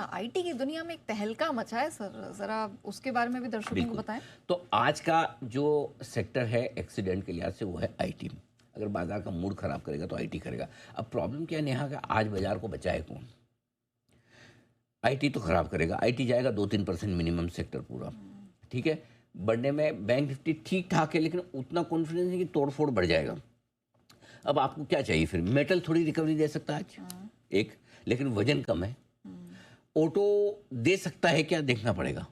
IT की दुनिया में एक तहलका मचा है सर, जरा उसके बारे में भी दर्शकों को बिल्कुल। बताएं। तो आज का जो सेक्टर है एक्सीडेंट के लिहाज से वो है आईटी। अगर बाजार का मूड खराब करेगा तो आईटी करेगा। अब प्रॉब्लम क्या है नेहा का, आज बाजार को बचाए कौन? आईटी तो खराब करेगा। आईटी जाएगा 2-3% मिनिमम सेक्टर पूरा, ठीक है। बढ़ने में बैंक निफ्टी ठीक ठाक है, लेकिन उतना कॉन्फिडेंस है कि तोड़फोड़ बढ़ जाएगा। अब आपको क्या चाहिए फिर? मेटल थोड़ी रिकवरी दे सकता है आज एक, लेकिन वजन कम है। ऑटो दे सकता है क्या, देखना पड़ेगा।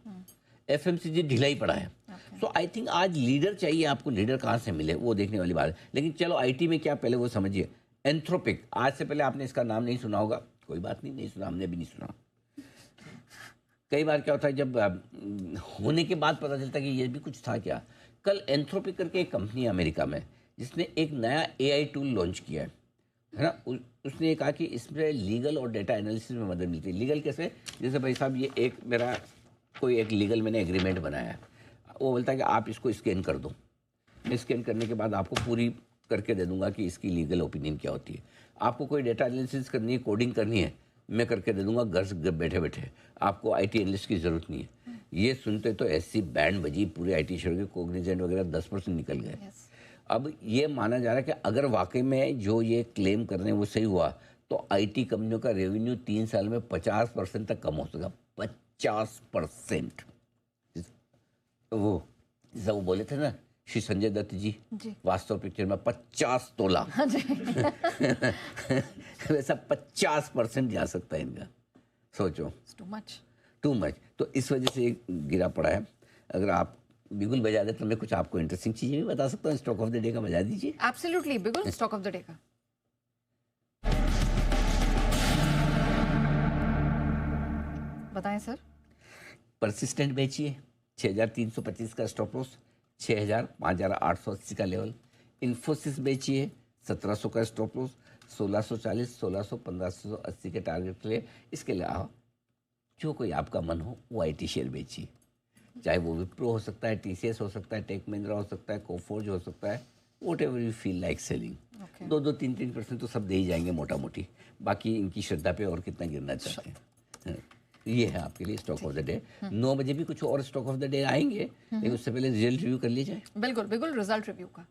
एफएमसीजी ढिला ही पड़ा है। सो आई थिंक आज लीडर चाहिए आपको। लीडर कहाँ से मिले वो देखने वाली बात है। लेकिन चलो आईटी में क्या, पहले वो समझिए। एंथ्रोपिक, आज से पहले आपने इसका नाम नहीं सुना होगा, कोई बात नहीं, नहीं सुना, हमने भी नहीं सुना। कई बार क्या होता है जब होने के बाद पता चलता है कि ये भी कुछ था क्या। कल एंथ्रोपिक करके एक कंपनी है अमेरिका में, जिसने एक नया एआई टूल लॉन्च किया है ना। उसने ये कहा कि इसमें लीगल और डेटा एनालिसिस में मदद मिलती है। लीगल कैसे? जैसे भाई साहब ये एक मेरा कोई एक लीगल मैंने एग्रीमेंट बनाया है, वो बोलता है कि आप इसको स्कैन कर दो। मैं स्कैन करने के बाद आपको पूरी करके दे दूंगा कि इसकी लीगल ओपिनियन क्या होती है। आपको कोई डेटा एनालिसिस करनी है, कोडिंग करनी है, मैं करके दे दूंगा घर से बैठे बैठे। आपको आईटी एनालिस्ट की ज़रूरत नहीं है। ये सुनते तो ऐसी बैंड बजी पूरे आईटी शहर के, कोग्निजेंट वगैरह 10% निकल गए। अब ये माना जा रहा है कि अगर वाकई में जो ये क्लेम कर रहे हैं वो सही हुआ तो आईटी कंपनियों का रेवेन्यू 3 साल में 50% तक कम हो सकेगा। 50%। वो जैसा वो बोले थे ना श्री संजय दत्त जी, वास्तव पिक्चर में 50 तोला वैसा 50% जा सकता है इनका। सोचो, टू मच। तो इस वजह से गिरा पड़ा है। अगर आप बिगुल बजा दे तो मैं कुछ आपको इंटरेस्टिंग चीजें भी बता सकता हूँ। स्टॉक ऑफ द डे का बजा दीजिए। एब्सोल्युटली बिगुल, स्टॉक ऑफ द डे का बताएं सर। परसिस्टेंट बेचिए, 6325 का स्टॉप लॉस, 5880 का लेवल। इन्फोसिस बेचिए, 1700 का स्टॉप लॉस, 1640, 1600, 1580 के टारगेट के लिए। इसके अलावा जो कोई आपका मन हो वो आईटी शेयर बेचिए, चाहे वो विप्रो हो सकता है, टीसीएस हो सकता है, टेक महिंद्रा हो सकता है, कोफोर्ज हो सकता है। What ever you feel like selling. 2-3% तो सब दे ही जाएंगे मोटा मोटी। बाकी इनकी श्रद्धा पे और कितना गिरना चाहते हैं। ये है आपके लिए स्टॉक ऑफ द डे। 9 बजे भी कुछ और स्टॉक ऑफ द डे आएंगे, लेकिन उससे पहले रिजल्ट रिव्यू कर लीजिए। बिल्कुल बिल्कुल, रिजल्ट रिव्यू का